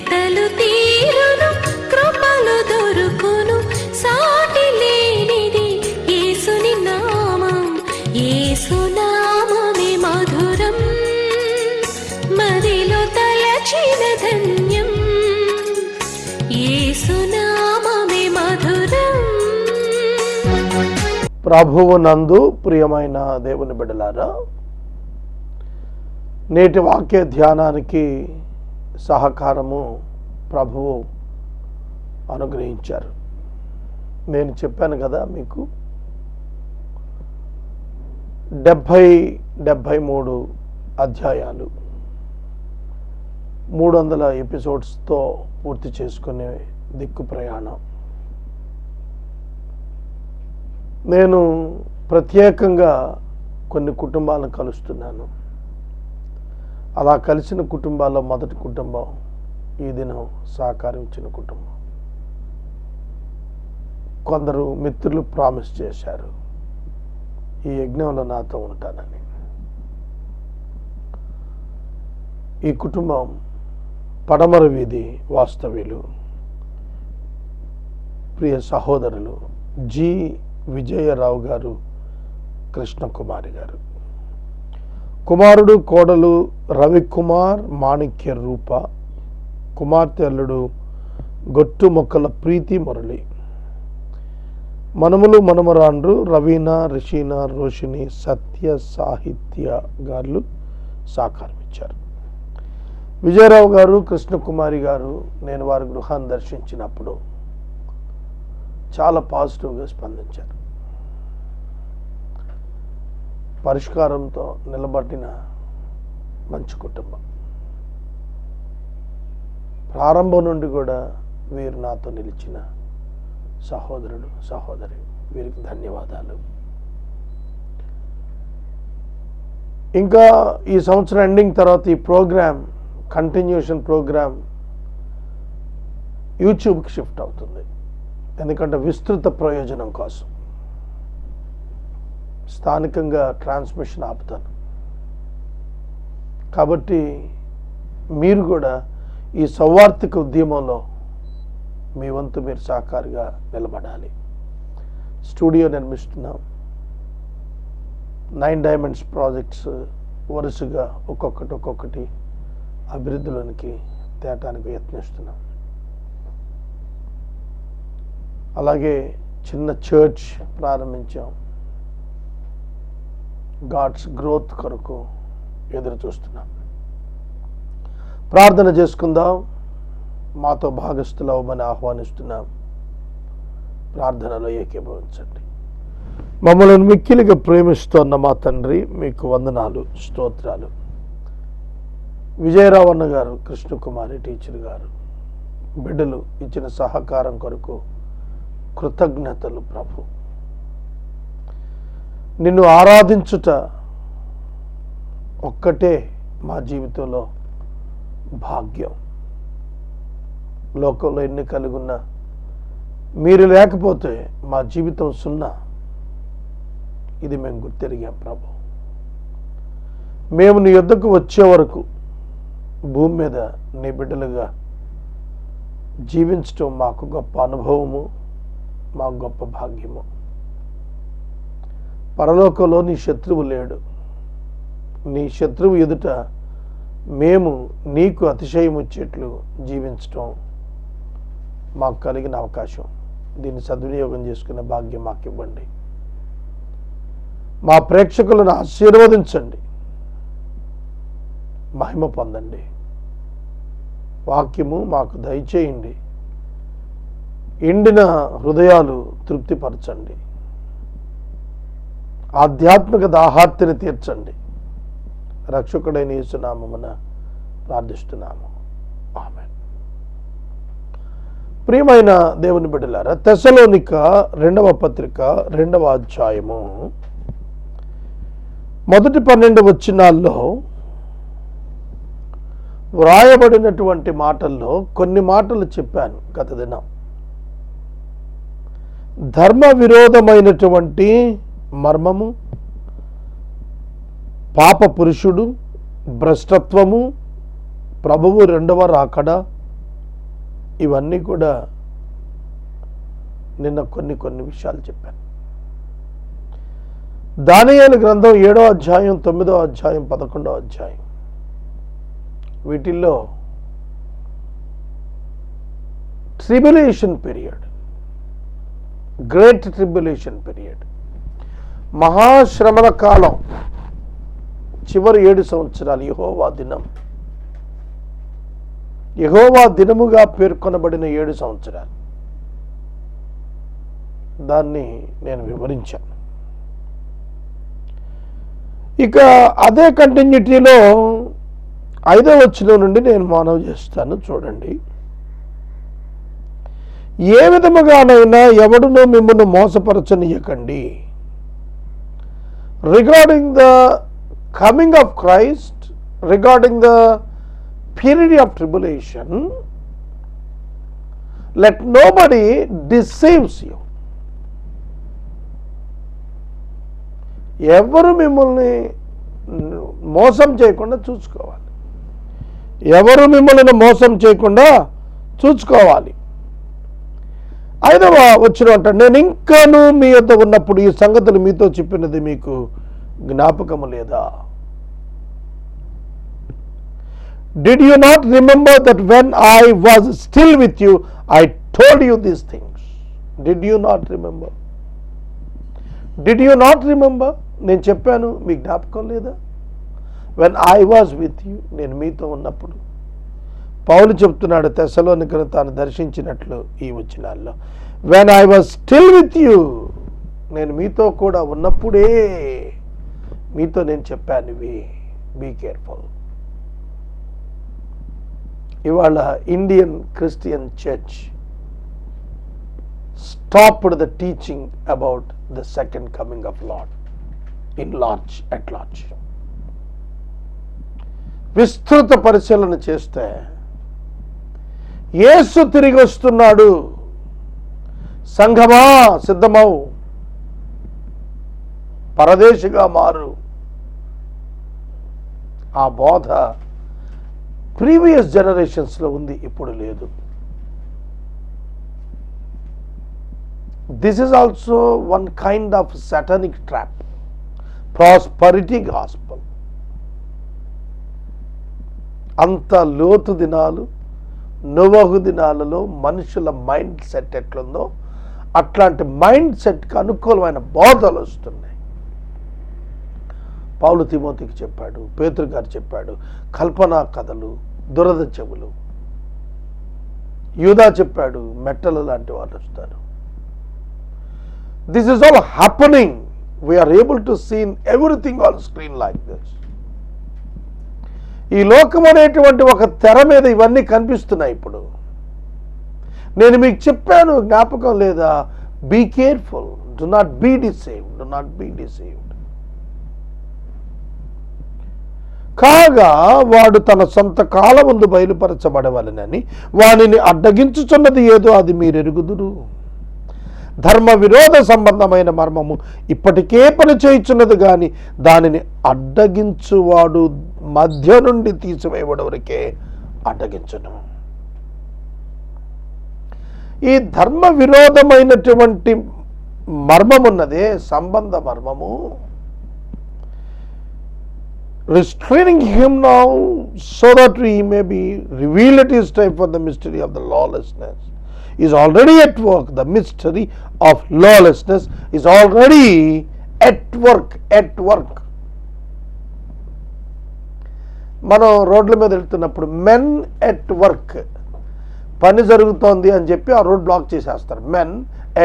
వెతలు తీరును, కృపలు దొరుకును, సాటి లేనిది యేసుని నామం. యేసునామమే మధురం, మదిలో తలచిన ధన్యం. యేసునామమే మధురం. ప్రభువు నందు ప్రియమైన దేవుని బిడ్డలారా, నేటి వాక్య ధ్యానానికి సహకారము ప్రభువు అనుగ్రహించారు. నేను చెప్పాను కదా మీకు 73 అధ్యాయాలు 300 ఎపిసోడ్స్తో పూర్తి చేసుకునే దిక్కు ప్రయాణం. నేను ప్రత్యేకంగా కొన్ని కుటుంబాలను కలుస్తున్నాను. అలా కలిసిన కుటుంబాల్లో మొదటి కుటుంబం ఈ దినం సహకరించిన కుటుంబం. కొందరు మిత్రులు ప్రామిస్ చేశారు ఈ యజ్ఞంలో నాతో ఉంటానని. ఈ కుటుంబం పడమర వీధి వాస్తవ్యులు, ప్రియ సహోదరులు జి విజయరావు గారు, కృష్ణకుమారి గారు. కుమారుడు కోడలు రవికుమార్ మాణిక్య రూప, కుమార్తె అల్లుడు గొట్టు మొక్కల ప్రీతి మురళి, మనములు మనమరాండ్రు రవీనా, రిషీనా, రోషిని, సత్య, సాహిత్య గారు సహకరించారు. విజయరావు గారు, కృష్ణకుమారి గారు నేను వారి గృహాన్ని దర్శించినప్పుడు చాలా పాజిటివ్గా స్పందించారు. పరిష్కారంతో నిలబడిన మంచి కుటుంబం. ప్రారంభం నుండి కూడా వీరు నాతో నిలిచిన సహోదరుడు, సహోదరి, వీరికి ధన్యవాదాలు. ఇంకా ఈ సంవత్సరం ఎండింగ్ తర్వాత ఈ ప్రోగ్రామ్, కంటిన్యూషన్ ప్రోగ్రామ్ యూట్యూబ్కి షిఫ్ట్ అవుతుంది. ఎందుకంటే విస్తృత ప్రయోజనం కోసం స్థానికంగా ట్రాన్స్మిషన్ ఆపుతాను. కాబట్టి మీరు కూడా ఈ సౌవార్తిక ఉద్యమంలో మీ వంతు మీరు సహకారిగా నిలబడాలి. స్టూడియో నిర్మిస్తున్నాం. 9 డైమండ్స్ ప్రాజెక్ట్స్ వరుసగా ఒక్కొక్కటి అభివృద్ధిలోనికి తేటానికి యత్నిస్తున్నాం. అలాగే చిన్న చర్చ్ ప్రారంభించాం. గాడ్స్ గ్రోత్ కొరకు ఎదురు చూస్తున్నాం. ప్రార్థన చేసుకుందాం. మాతో భాగస్థులవ్వమని ఆహ్వానిస్తున్నాం. ప్రార్థనలో ఏకీభవించండి. మమ్మల్ని మిక్కిలిగా ప్రేమిస్తున్న మా తండ్రి, మీకు వందనాలు, స్తోత్రాలు. విజయరావు అన్న గారు, కృష్ణకుమారి టీచర్ గారు, బిడ్డలు ఇచ్చిన సహకారం కొరకు కృతజ్ఞతలు ప్రభు. నిన్ను ఆరాధించుట ఒక్కటే మా జీవితంలో భాగ్యం. లోకంలో ఎన్ని కలిగి ఉన్నా మీరు లేకపోతే మా జీవితం సున్నా. ఇది మేము గుర్తెరిగాం ప్రభు. మేము నీ యొద్దకు వచ్చే వరకు భూమి మీద నీ బిడ్డలుగా జీవించటం మాకు గొప్ప అనుభవము, మాకు గొప్ప భాగ్యము. పరలోకంలో నీ శత్రువు లేడు. నీ శత్రువు ఎదుట మేము నీకు అతిశయం వచ్చేట్లు జీవించటం మాకు కలిగిన అవకాశం. దీన్ని సద్వినియోగం చేసుకునే భాగ్యం మాకు ఇవ్వండి. మా ప్రేక్షకులను ఆశీర్వదించండి, మహిమ పొందండి. వాక్యము మాకు దయచేయండి. ఎండిన హృదయాలు తృప్తిపరచండి. ఆధ్యాత్మిక దాహార్తిని తీర్చండి. రక్షకుడైన యేసు నామమున ప్రార్థిస్తున్నాము. ఆమేన్. ప్రియమైన దేవుని బిడ్డలారా, తెస్సలోనిక 2వ పత్రిక 2వ అధ్యాయము మొదటి 12 వచనాల్లో వ్రాయబడినటువంటి మాటల్లో కొన్ని మాటలు చెప్పాను గత దినం. ధర్మ విరోధమైనటువంటి మర్మము, పాప పురుషుడు, భ్రష్టత్వము, ప్రభువు 2వ రాకడ, ఇవన్నీ కూడా నిన్న కొన్ని విషయాలు చెప్పాను. దానియేలు గ్రంథం 7వ అధ్యాయం, 9వ అధ్యాయం, 11వ అధ్యాయం, వీటిల్లో tribulation period, great tribulation period, మహాశ్రమల కాలం, చివరి 7 సంవత్సరాలు యెహోవా దినముగా పేర్కొనబడిన 7 సంవత్సరాలు. దాన్ని నేను వివరించాను. ఇక అదే కంటిన్యూటీలో 5వ వచనం నుండి నేను మనవి చేస్తాను, చూడండి. ఏ విధముగానైనా ఎవడునూ మిమ్మల్ని మోసపరచనీయకండి. Regarding the coming of Christ, regarding the period of tribulation, let nobody deceives you. ఎవరు మిమ్మల్ని మోసం చేయకుండా చూసుకోవాలి. ఎవరు మిమ్మల్ని మోసం చేయకుండా చూసుకోవాలి. 5వ వచనం అంట, నేను ఇంకాను మీ యొద్ద ఉన్నప్పుడు ఈ సంగతులు మీతో చెప్పినది మీకు జ్ఞాపకము లేదా? Did you not remember that when I was still with you, I told you these things? Did you not remember? Did you not remember? నేను చెప్పాను, మీ జ్ఞాపకం లేదా? When I was with you, నేను మీతో ఉన్నప్పుడు. పౌలు చెప్తున్నాడు తెస్సలోనికను తాను దర్శించినట్లు ఈ వచనాల్లో. When I was still with you, నేను మీతో కూడా ఉన్నప్పుడే మీతో నేను చెప్పాను ఇవి. Be careful. ఇవాళ Indian Christian church stopped the teaching about the second coming of Lord at large. విస్తృత పరిశీలన చేస్తే యేసు తిరిగి వస్తున్నాడు, సంఘమా సిద్ధమవు, పరదేశిగా మారు, ఆ బోధ ప్రీవియస్ జనరేషన్స్లో ఉంది, ఇప్పుడు లేదు. This is also one kind of satanic trap, prosperity gospel. అంత లోతు దినాలు, నోవహు దినాలలో మనుషుల మైండ్ సెట్ ఎట్లుందో అట్లాంటి మైండ్ సెట్కి అనుకూలమైన బోధలు వస్తున్నాయి. పౌలు తిమోతికి చెప్పాడు, పేతురు గారు చెప్పాడు, కల్పనా కథలు, దురద చెవులు. యూదా చెప్పాడు, మెట్టలు లాంటి వాళ్ళు వస్తారు. This is all happening. We are able to see everything on screen like this. ఈ లోకం అనేటువంటి ఒక తెర మీద ఇవన్నీ కనిపిస్తున్నాయి ఇప్పుడు. నేను మీకు చెప్పాను, జ్ఞాపకం లేదా? Be careful, do not be deceived, do not be deceived. కాగా వాడు తన సొంత కాలమందు బయలుపరచబడవలెనని వానిని అడ్డగించుచున్నది ఏదో అది మీరెరుగుదురు. ధర్మ విరోధ సంబంధమైన మర్మము ఇప్పటికే పని చేయుచున్నది గాని దానిని అడ్డగించువాడు మధ్య నుండి తీసివేయబడవరకే అడ్డగించును. ఈ ధర్మ విరోధమైనటువంటి మర్మమున్నదే సంబంధ మర్మము. Restraining him now so that he may be revealed at his time, for the mystery of the lawlessness is already at work. The mystery of lawlessness is already at work. మనం రోడ్ల మీద వెళ్తున్నప్పుడు మెన్ ఎట్ వర్క్, పని జరుగుతోంది అని చెప్పి ఆ road black చేసేస్తారు. Men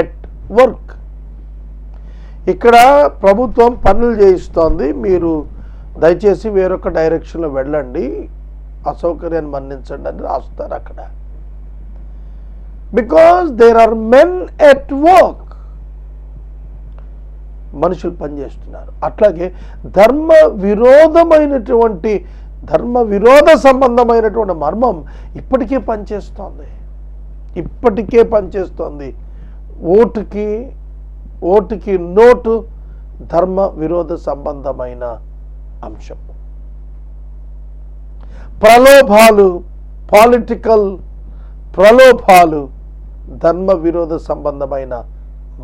at work. ఇక్కడ ప్రభుత్వం పనులు చేయిస్తోంది, మీరు దయచేసి వేరొక డైరెక్షన్లో వెళ్ళండి, అసౌకర్యాన్ని మన్నించండి అని రాస్తారు అక్కడ. Because there are men at work. మనుషులు పనిచేస్తున్నారు. అట్లాగే ధర్మ విరోధ సంబంధమైనటువంటి మర్మం ఇప్పటికే పనిచేస్తోంది. ఓటుకి నోటు ధర్మ విరోధ సంబంధమైన అంశం. ప్రలోభాలు, పొలిటికల్ ప్రలోభాలు ధర్మ విరోధ సంబంధమైన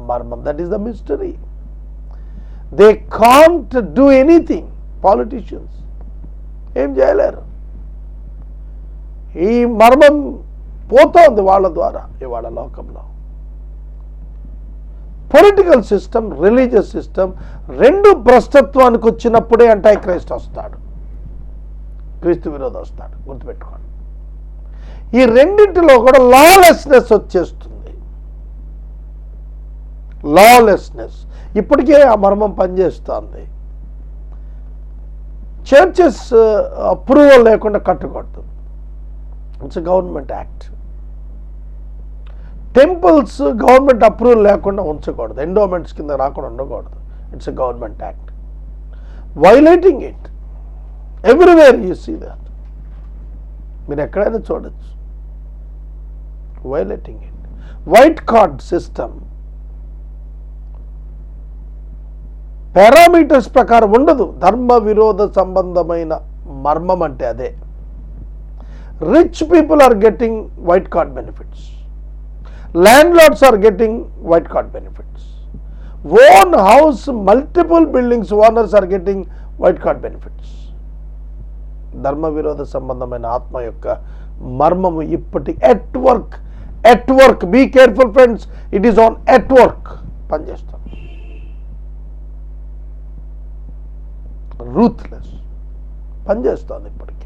మర్మం. That is the mystery. They can't do anything. Politicians ఏం చేయలేరు. ఈ మర్మం పోతోంది వాళ్ళ ద్వారా ఇవాళ లోకంలో. పొలిటికల్ సిస్టమ్, రిలీజియస్ సిస్టమ్ రెండు భ్రష్టత్వానికి వచ్చినప్పుడే యాంటై క్రైస్ట్ వస్తాడు, క్రీస్తు విరోధి వస్తాడు. గుర్తుపెట్టుకోండి. ఈ రెండింటిలో కూడా లాలెస్నెస్ వచ్చేస్తుంది. లాలెస్నెస్ ఇప్పటికే ఆ మర్మం పనిచేస్తుంది. చర్చెస్ అప్రూవల్ లేకుండా కట్టకూడదు. It's government act. Temples government approval లేకుండా ఉంచకూడదు, ఎండోమెంట్స్ కింద రాకుండా ఉండకూడదు. It's a government act. Violating it everywhere you see that. మీరు ఎక్కడైనా చూడొచ్చు. Violating it. White card system parameters ప్రకారం ఉండదు. ధర్మ విరోధ సంబంధమైన మర్మం అంటే అదే. Rich people are getting white card benefits. Landlords are getting white card benefits. Own house, multiple buildings owners are getting white card benefits. ధర్మ విరోధ సంబంధమైన ఆత్మ యొక్క మర్మము ఇప్పటి at work be careful friends, it is on at work పనిచేస్తాం. Ruthless పనిచేస్తుంది ఇప్పటికీ.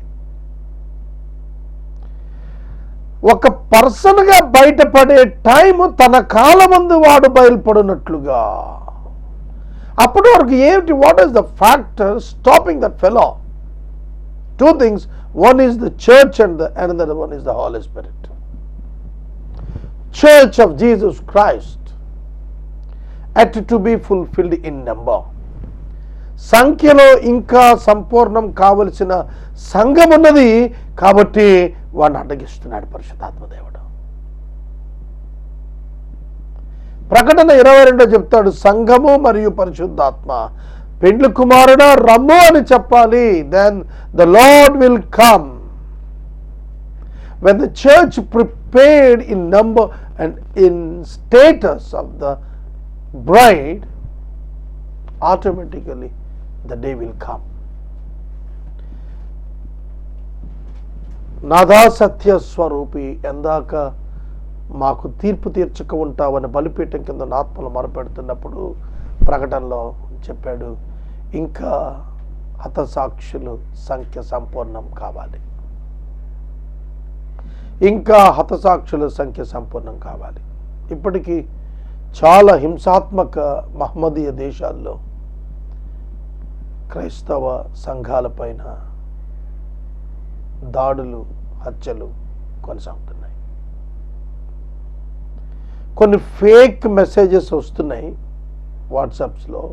ఒక పర్సన్గా బయటపడే టైం తన కాలమందు వాడు బయలుపడినట్లుగా. అప్పటి వరకు ఏమిటి? What is the factor stopping that fellow? Two things. One is the church and another one is the Holy Spirit. Church of Jesus Christ at to be fulfilled in number. సంఖ్యలో ఇంకా సంపూర్ణం కావలసిన సంఘం ఉన్నది కాబట్టి వాడిని అడ్డగిస్తున్నాడు పరిశుద్ధాత్మదేవుడు. ప్రకటన 22 చెప్తాడు, సంఘము మరియు పరిశుద్ధాత్మ పెండ్లి కుమారుడా రమ్ము అని చెప్పాలి. Then the Lord will come. when the church prepared in number and in status of the bride, automatically the day will come. నాథా సత్య స్వరూపి, ఎందాక మాకు తీర్పు తీర్చక ఉంటావని బలిపీఠం కింద ఆత్మలు మొరపెడుతున్నప్పుడు ప్రకటనలో చెప్పాడు, ఇంకా హతసాక్షులు సంఖ్య సంపూర్ణం కావాలి. ఇంకా హతసాక్షుల సంఖ్య సంపూర్ణం కావాలి. ఇప్పటికీ చాలా హింసాత్మక మహమ్మదీయ దేశాల్లో క్రైస్తవ సంఘాలపైన దాడులు, హత్యలు కొనసాగుతున్నాయి. కొన్ని ఫేక్ మెసేజెస్ వస్తున్నాయి వాట్సాప్స్లో,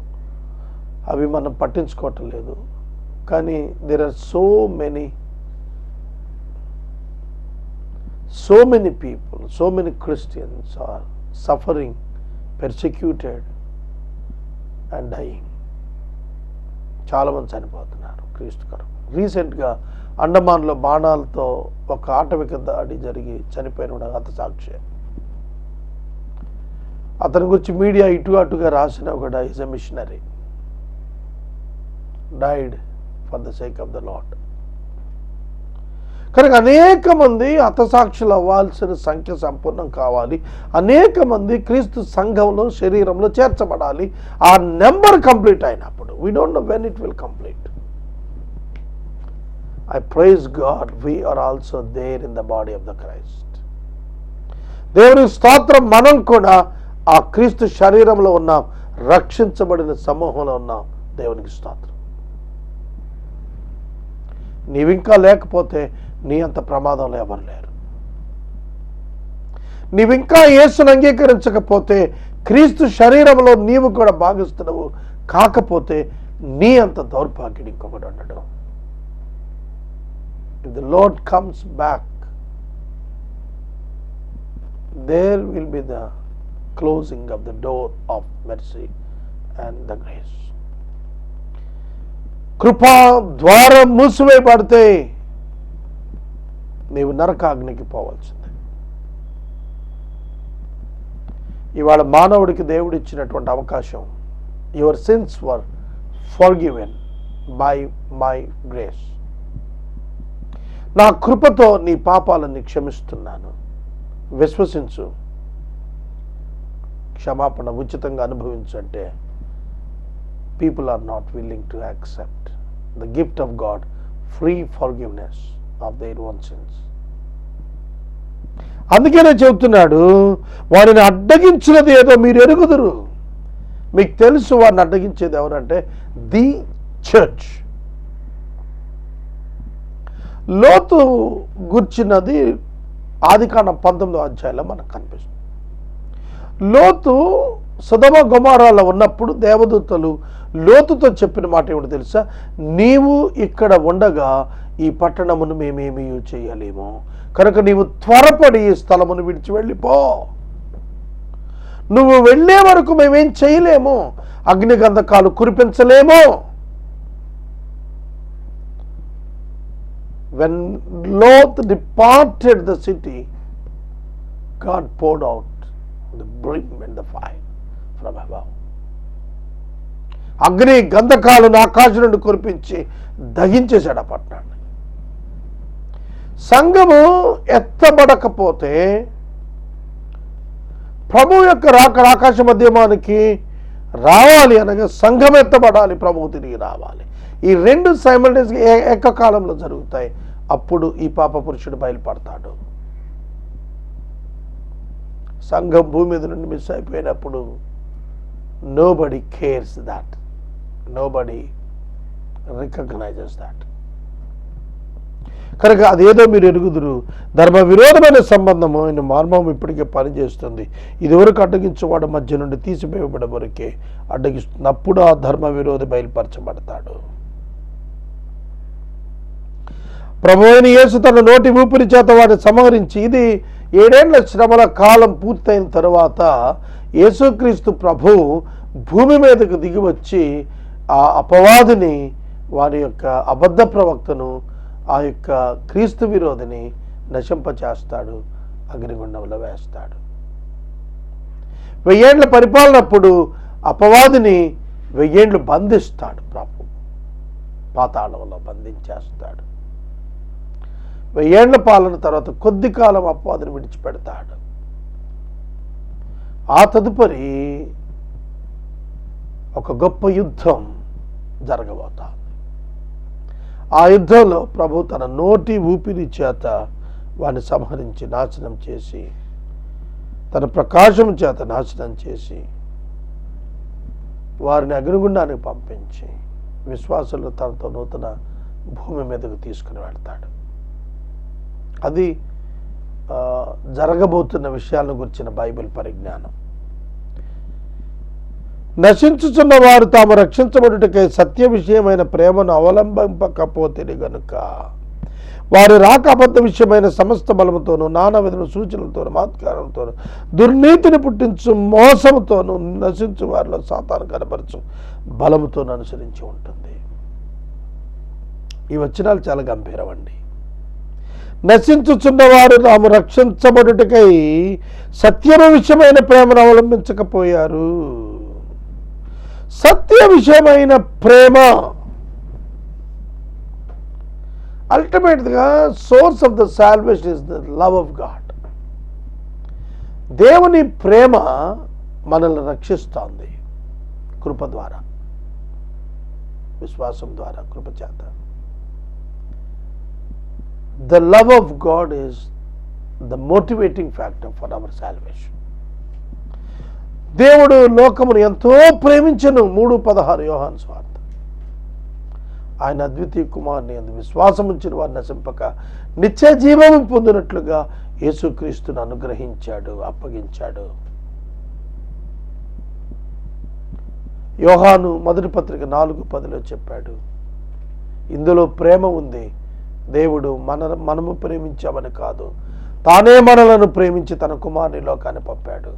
అవి మనం పట్టించుకోవటం లేదు. కానీ there are so many people, so many Christians are suffering, persecuted and dying. చాలామంది చనిపోతున్నారు క్రీస్తు కొరకు. రీసెంట్గా అండమాన్లో బాణాలతో ఒక ఆటవిక దాడి జరిగి చనిపోయిన హతసాక్షి. అతని గురించి మీడియా ఇటు అటుగా రాసినా కూడా is a machinery, died for the sake of the lord. కనుక అనేక మంది హతసాక్షులు అవ్వాల్సిన సంఖ్య సంపూర్ణం కావాలి. అనేక మంది క్రీస్తు సంఘంలో, శరీరంలో చేర్చబడాలి. ఆ నెంబర్ కంప్లీట్ అయినప్పుడు, we don't know when it will complete. I praise God, we are also there in the body of the Christ. దేవుని స్తోత్రం, మనం కూడా ఆ క్రీస్తు శరీరంలో ఉన్నాం, రక్షించబడిన సమూహంలో ఉన్నాం. దేవునికి స్తోత్రం. నీవింకా లేకపోతే నీ అంత ప్రమాదంలో ఎవరు లేరు. నీవింకా యేసును అంగీకరించకపోతే, క్రీస్తు శరీరంలో నీవు కూడా భావిస్తున్నావు కాకపోతే, నీ అంత దౌర్భాగ్యుడు ఇంకొకటి ఉండడు. If the Lord comes back, there will be the closing of the door of mercy and the grace. కృపా ద్వారం మూసివేయబడితే నీవు నరకాగ్నికి పోవాల్సిందే. ఇవాళ మానవుడికి దేవుడు ఇచ్చినటువంటి అవకాశం, your sins were forgiven by my grace. నా కృపతో నీ పాపాలని క్షమిస్తున్నాను, విశ్వసించు, క్షమాపణ ఉచితంగా అనుభవించు అంటే people are not willing to accept the gift of God, free forgiveness of their own sins. అందుకనే చెబుతున్నాడు, వారిని అడ్డగించినది ఏదో మీరు ఎరుగుదురు. మీకు తెలుసు వారిని అడ్డగించేది ఎవరంటే ది చర్చ్. లోతు గుర్చినది ఆదికాండం 19వ అధ్యాయంలో మనకు కనిపిస్తుంది. లోతు సొదొమ గొమొర్రాలో ఉన్నప్పుడు దేవదూతలు లోతుతో చెప్పిన మాట ఏమిటో తెలుసా? నీవు ఇక్కడ ఉండగా ఈ పట్టణమును మేమేమీ చేయలేము, కనుక నీవు త్వరపడి ఈ స్థలమును విడిచి వెళ్ళిపో. నువ్వు వెళ్ళే వరకు మేమేం చేయలేము, అగ్నిగంధకాలు కురిపించలేము. When Lot departed the city, God poured out the brim and the fire from above. అగ్ని గంధకాలను ఆకాశం నుండి కురిపించి దహించేశాడు ఆ పట్టణాన్ని. సంఘము ఎత్తబడకపోతే ప్రభు యొక్క రాక ఆకాశ మధ్యమానికి రావాలి అనగా సంఘం ఎత్తబడాలి, ప్రభువు తిరిగి రావాలి. ఈ రెండు సైమల్టేనియస్గా ఏకకాలంలో జరుగుతాయి. అప్పుడు ఈ పాప పురుషుడు బయలుపడతాడు. సంఘం భూమి మీద నుండి మిస్ అయిపోయినప్పుడు nobody cares that, nobody recognizes that. కనుక అదేదో మీరు ఎరుగుదురు. ధర్మ విరోధమైన సంబంధము ఆయన మర్మం ఇప్పటికే పనిచేస్తుంది. ఇదివరకు అడ్డగించేవాడు మధ్య నుండి తీసివేయబడే వరకే అడ్డగిస్తుంది. అప్పుడు ఆ ధర్మ విరోధి బయలుపరచబడతాడు. ప్రభువైన యేసు తన నోటి ఊపిరి చేత వాడిని సంహరించి, ఇది 7 ఏళ్ల శ్రమల కాలం పూర్తయిన తరువాత యేసుక్రీస్తు ప్రభు భూమి మీదకు దిగి వచ్చి ఆ అపవాదిని, వారి యొక్క అబద్ధ ప్రవక్తను, ఆ యొక్క క్రీస్తు విరోధిని నశింపచేస్తాడు, అగ్నిగుండంలో వేస్తాడు. 1000 ఏళ్ల పరిపాలనప్పుడు అపవాదిని 1000 ఏళ్ళు బంధిస్తాడు ప్రభు, పాతాళంలో బంధించేస్తాడు. 1000 ఏళ్ల పాలన తర్వాత కొద్ది కాలం అపవాదిని విడిచిపెడతాడు. ఆ తదుపరి ఒక గొప్ప యుద్ధం జరగబోతాడు. ఆ యుద్ధంలో ప్రభు తన నోటి ఊపిరి చేత వారిని సంహరించి నాశనం చేసి, తన ప్రకాశం చేత నాశనం చేసి, వారిని అగ్నిగుండానికి పంపించి విశ్వాసులు తనతో నూతన భూమి మీదకు తీసుకుని వెళ్తాడు. అది జరగబోతున్న విషయాలను గురించిన బైబిల్ పరిజ్ఞానం. నశించుచున్న వారు తాము రక్షించబడుటకై సత్య విషయమైన ప్రేమను అవలంబింపకపోతే గనుక వారు రాక అబద్ధ విషయమైన సమస్త బలముతోనూ, నానా విధమైన సూచనలతోనూ, మాత్కారంతోనూ, దుర్నీతిని పుట్టించు మోసముతోనూ నశించు వారిలో సాతాను కనపరచు బలముతోనూ అనుసరించి ఉంటుంది. ఈ వచనాలు చాలా గంభీరం అండి. నశించుచున్నవారు తాము రక్షించబడుటకై సత్యము విషయమైన ప్రేమను అవలంబించకపోయారు. సత్య విషయమైన ప్రేమ అల్టిమేట్గా source of the salvation is the love of God. దేవుని ప్రేమ మనల్ని రక్షిస్తోంది కృప ద్వారా, విశ్వాసం ద్వారా, కృప చేత. The love of God is the motivating factor for our salvation. దేవుడు లోకమును ఎంతో ప్రేమించెను. 3:16 యోహాను సువార్త. ఆయన అద్వితీయ కుమారుని యందు విశ్వాసం ఉంచిన వారిని నశింపక నిత్య జీవము పొందినట్లుగా యేసుక్రీస్తును అనుగ్రహించాడు, అప్పగించాడు. యోహాను మొదటి పత్రిక 4:10లో చెప్పాడు, ఇందులో ప్రేమ ఉంది, దేవుడు మనము ప్రేమించామని కాదు, తానే మనలను ప్రేమించి తన కుమారుని లోకాన్ని పంపాడు,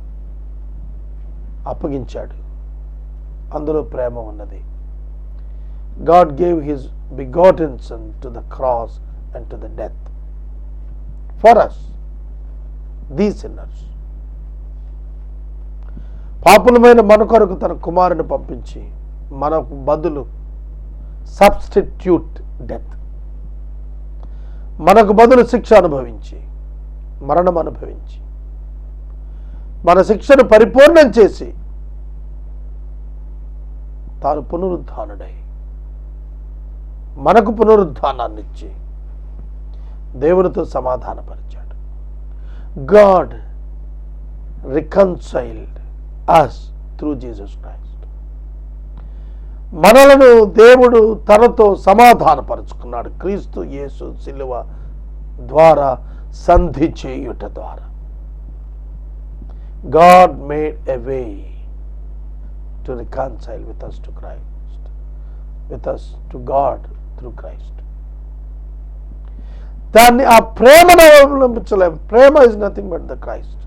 అప్పగించాడు. అందులో ప్రేమ ఉన్నది. God gave his begotten son to the cross and to the death for us, these sinners. పాపులమైన మన కొరకు తన కుమారుని పంపించి మనకు బదులు సబ్స్టిట్యూట్ డెత్, మనకు బదులు శిక్ష అనుభవించి, మరణం అనుభవించి, మన శిక్షను పరిపూర్ణం చేసి తాను పునరుద్ధానుడై మనకు పునరుద్ధానాన్ని ఇచ్చి దేవునితో సమాధానపరిచాడు. God reconciled us through Jesus Christ. మనలను దేవుడు తనతో సమాధానపరుచుకున్నాడు క్రీస్తు యేసు శిలువ ద్వారా, సంధి చేయుట ద్వారా. God made a way to reconcile with us to Christ, with us to God through Christ. దాన్ని ఆ ప్రేమను అవలంబించలేము. ప్రేమ is nothing but the Christ.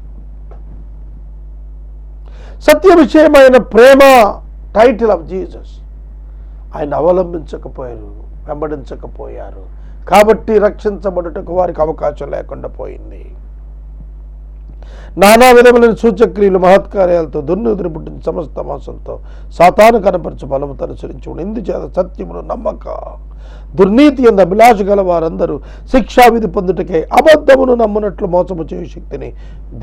సత్య విషయమైన ప్రేమ టైటిల్ ఆఫ్ జీసస్. ఆయన అవలంబించకపోయారు, వెంబడించకపోయారు కాబట్టి రక్షించబడుటకు వారికి అవకాశం లేకుండా పోయింది. నానా విధములైన సూచక్రియలు మహత్కార్యాలతో దుర్నీతిని పుట్టిన సమస్త మోసంతో సాతాను కనపరచు బలము అనుసరించి ఇందుచేత సత్యమును నమ్మక దుర్నీతి ఎందు అభిలాష గల వారందరూ శిక్షావిధి పొందుటకే అబద్ధమును నమ్మునట్లు మోసము చేయు శక్తిని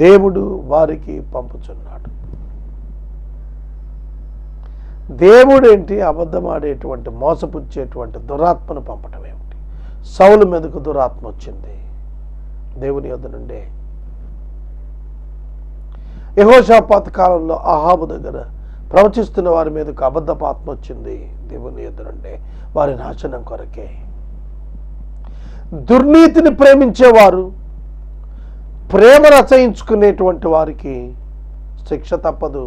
దేవుడు వారికి పంపుచున్నాడు. దేవుడేంటి అబద్ధం ఆడేటువంటి మోసపుచ్చేటువంటి దురాత్మను పంపటం ఏమిటి? సౌలు మీదకు దురాత్మ వచ్చింది దేవుని యొద్ద నుండే. యెహోషాపాతు కాలంలో అహాబు దగ్గర ప్రవచిస్తున్న వారి మీదకు అబద్ధపాత్మ వచ్చింది దేవుని యొద్ద నుండే, వారి నాశనం కొరకే. దుర్నీతిని ప్రేమించేవారు, ప్రేమను అసహించుకునేటువంటి వారికి శిక్ష తప్పదు.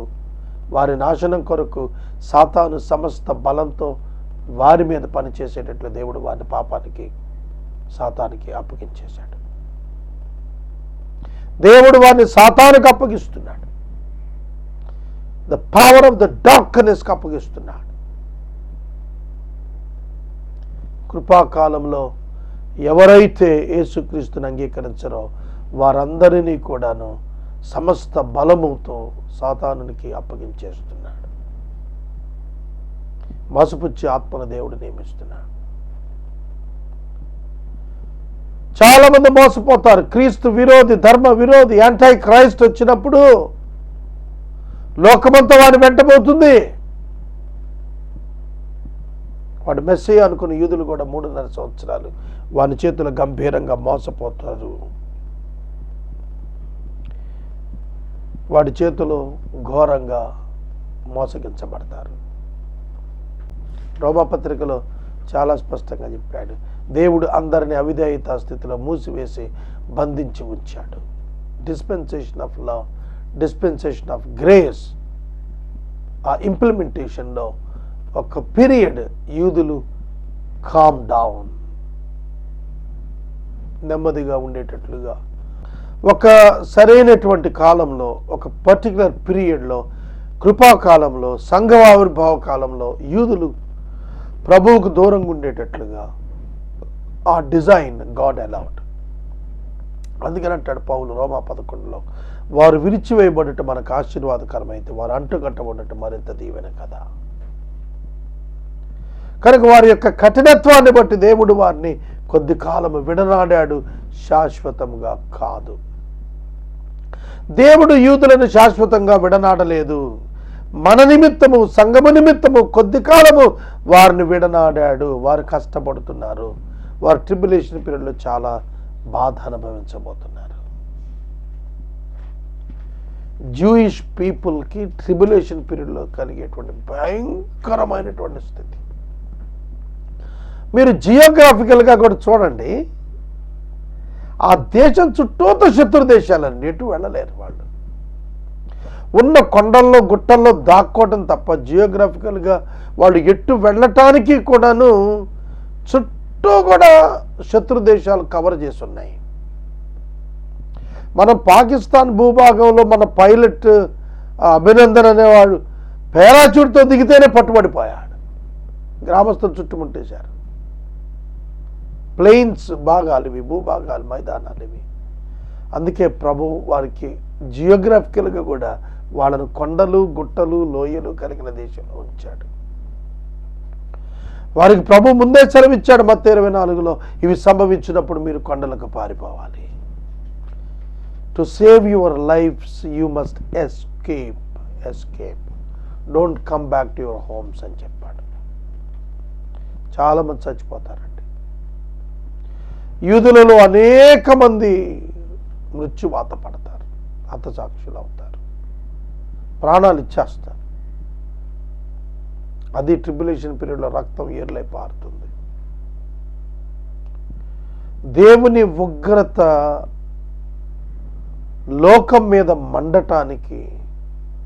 వారి నాశనం కొరకు సాతాను సమస్త బలంతో వారి మీద పనిచేసేటట్లు దేవుడు వారిని పాపానికి, సాతానికి అప్పగించేశాడు. దేవుడు వారిని సాతానుకు అప్పగిస్తున్నాడు. ద పవర్ ఆఫ్ ద డార్క్నెస్కి అప్పగిస్తున్నాడు. కృపాకాలంలో ఎవరైతే యేసుక్రీస్తుని అంగీకరించారో వారందరినీ కూడాను సమస్త బలముతో సాతానునికి అప్పగించేస్తున్నాడు. మోసపుచ్చి ఆత్మను దేవుడు నియమిస్తున్నాడు. చాలా మంది మోసపోతారు. క్రీస్తు విరోధి, ధర్మ విరోధి, యాంటై క్రైస్ట్ వచ్చినప్పుడు లోకమంతా వాడిని వెంటబోతుంది. వాడు మెస్సీ అనుకున్న యూదులు కూడా 3.5 సంవత్సరాలు వాని చేతులు గంభీరంగా మోసపోతారు. వాడి చేతులు ఘోరంగా మోసగించబడతారు. రోమాపత్రికలో చాలా స్పష్టంగా చెప్పాడు, దేవుడు అందరిని అవిధేయత స్థితిలో మూసివేసి బంధించి ఉంచాడు. Dispensation of law, dispensation of grace, ఆ ఇంప్లిమెంటేషన్లో ఒక పీరియడ్ యూదులు కామ్ డౌన్, నెమ్మదిగా ఉండేటట్లుగా ఒక సరైనటువంటి కాలంలో, ఒక పర్టికులర్ పీరియడ్లో, కృపాకాలంలో, సంఘ ఆవిర్భావ కాలంలో యూదులు ప్రభువుకు దూరంగా ఉండేటట్లుగా ఆ డిజైన్ గాడ్ అలౌడ్. అందుకని అంటాడు పౌలు రోమా 11లో, వారు విరిచివేయబడటం మనకు ఆశీర్వాదకరమైతే వారు అంటుకట్టబడటం మరింత దీవెన కదా. కనుక వారి యొక్క కఠినత్వాన్ని బట్టి దేవుడు వారిని కొద్ది కాలము విడనాడాడు, శాశ్వతంగా కాదు. దేవుడు యూదులను శాశ్వతంగా విడనాడలేదు. మన నిమిత్తము, సంఘము నిమిత్తము కొద్ది కాలము వారిని విడనాడాడు. వారు కష్టపడుతున్నారు. వారు ట్రిబ్యులేషన్ పీరియడ్లో చాలా బాధ అనుభవించబోతున్నారు. జూయిష్ పీపుల్కి ట్రిబ్యులేషన్ పీరియడ్లో కలిగేటువంటి భయంకరమైనటువంటి స్థితి మీరు జియోగ్రాఫికల్గా కూడా చూడండి. ఆ దేశం చుట్టూతో శత్రు దేశాలండి, ఎటు వెళ్ళలేరు. వాళ్ళు ఉన్న కొండల్లో గుట్టల్లో దాక్కోవటం తప్ప జియోగ్రాఫికల్గా వాళ్ళు ఎటు వెళ్ళటానికి కూడాను చుట్టూ కూడా శత్రు దేశాలు కవర్ చేసి ఉన్నాయి. మన పాకిస్తాన్ భూభాగంలో మన పైలట్ అభినందన్ అనేవాడు పేరాచూట్తో దిగితేనే పట్టుబడిపోయాడు. గ్రామస్తులు చుట్టుముట్టేశారు. ప్లెయిన్స్ భాగాలు ఇవి, భూభాగాలు, మైదానాలు ఇవి. అందుకే ప్రభు వారికి జియోగ్రాఫికల్గా కూడా వాళ్ళను కొండలు, గుట్టలు, లోయలు కలిగిన దేశంలో ఉంచాడు. వారికి ప్రభు ముందే సెలవిచ్చాడు మత్తయి 24లో, ఇవి సంభవించినప్పుడు మీరు కొండలకు పారిపోవాలి. To save your lives you must escape. Don't come back to your homes అని చెప్పాడు. చాలామంది చచ్చిపోతారండి. యూదులలో అనేక మంది మృత్యువాత పడతారు, హతసాక్షులు అవుతారు, ప్రాణాలు ఇచ్చేస్తారు. అది ట్రిబ్యులేషన్ పీరియడ్లో రక్తం ఏర్లై పారుతుంది. దేవుని ఉగ్రత లోకం మీద మండటానికి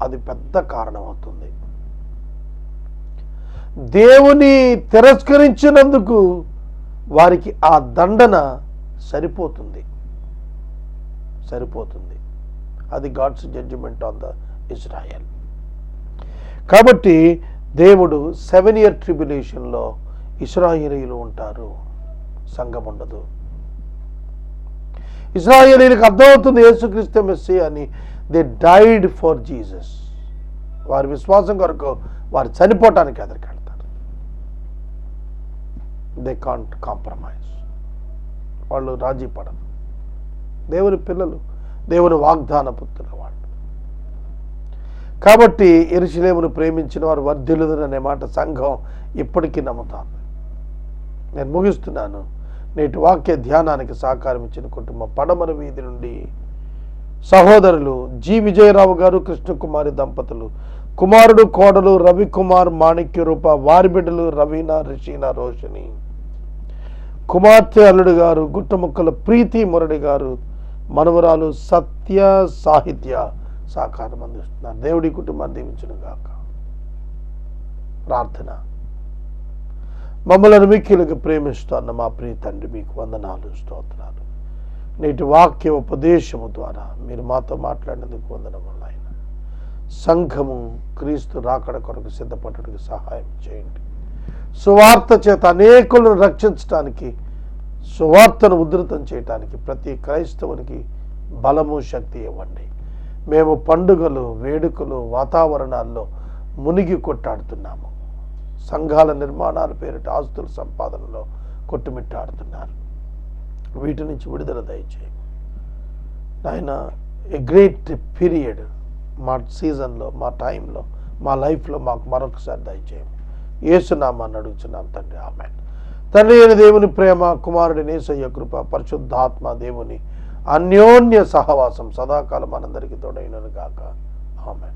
అది పెద్ద కారణం అవుతుంది. దేవుని తిరస్కరించినందుకు వారికి ఆ దండన సరిపోతుంది. అది God's judgment on the Israel. కాబట్టి దేవుడు 7 year ట్రిబ్యులేషన్లో ఇశ్రాయేలీయులు ఉంటారు, సంఘం ఉండదు. ఇశ్రాయేలీయులకు అర్థమవుతుంది యేసుక్రీస్తు మెస్సీయా అని. They died for Jesus. వారి విశ్వాసం కొరకు వారు చనిపోవటానికి ఎదురుకెళ్తారు. They can't compromise. వాళ్ళు రాజీ పడరు. దేవుని పిల్లలు, దేవుని వాగ్దాన పుత్రుల వాళ్ళు. కాబట్టి యెరూషలేమును ప్రేమించిన వారు వర్ధిల్లుదురు అనే మాట సంఘం ఇప్పటికీ నమ్ముతాను. నేను ముగిస్తున్నాను. నేటి వాక్య ధ్యానానికి సహకారం ఇచ్చిన కుటుంబం పడమర వీధి నుండి సహోదరులు జి విజయరావు గారు, కృష్ణకుమారి దంపతులు, కుమారుడు కోడలు రవికుమార్, మాణిక్య రూప, వారి బిడ్డలు రవీనా, రిషీనా, రోషిని, కుమార్తె అల్లుడు గారు, గుట్టముక్కల ప్రీతి మురళి గారు, మనవరాలు సత్య సాహిత్య సహకారం అందిస్తున్నారు. దేవుడి కుటుంబాన్ని దీవించును గాక. ప్రార్థన. మమ్మల్ని మిక్కిలుగా ప్రేమిస్తున్న మా ప్రియ తండ్రి, మీకు వందనాలు, స్తోత్రాలు. నేటి వాక్య ఉపదేశము ద్వారా మీరు మాతో మాట్లాడినందుకు వందనములు ఆయన. సంఘము క్రీస్తు రాకడ కొరకు సిద్ధపడడానికి సహాయం చేయండి. సువార్త చేత అనేకులను రక్షించడానికి, సువార్తను ఉధృతం చేయడానికి ప్రతి క్రైస్తవునికి బలము, శక్తి ఇవ్వండి. మేము పండుగలు, వేడుకలు, వాతావరణాల్లో మునిగి కొట్టాడుతున్నాము. సంఘాల నిర్మాణాల పేరిట ఆస్తుల సంపాదనలో కొట్టుమిట్టాడుతున్నారు. వీటి నుంచి విడుదల దయచేయండి నాయన. ఏ గ్రేట్ పీరియడ్ మా సీజన్లో, మా టైంలో, మా లైఫ్లో మాకు మరొకసారి దయచేయండి. యేసునామాన్ని అడుగుతున్నాం తండ్రి, ఆమేన్. తండ్రి అయిన దేవుని ప్రేమ, కుమారుడి యేసయ్య కృప, పరిశుద్ధాత్మ దేవుని అన్యోన్య సహవాసం సదాకాలం మనందరికీ తోడైనను గాక. ఆమేన్.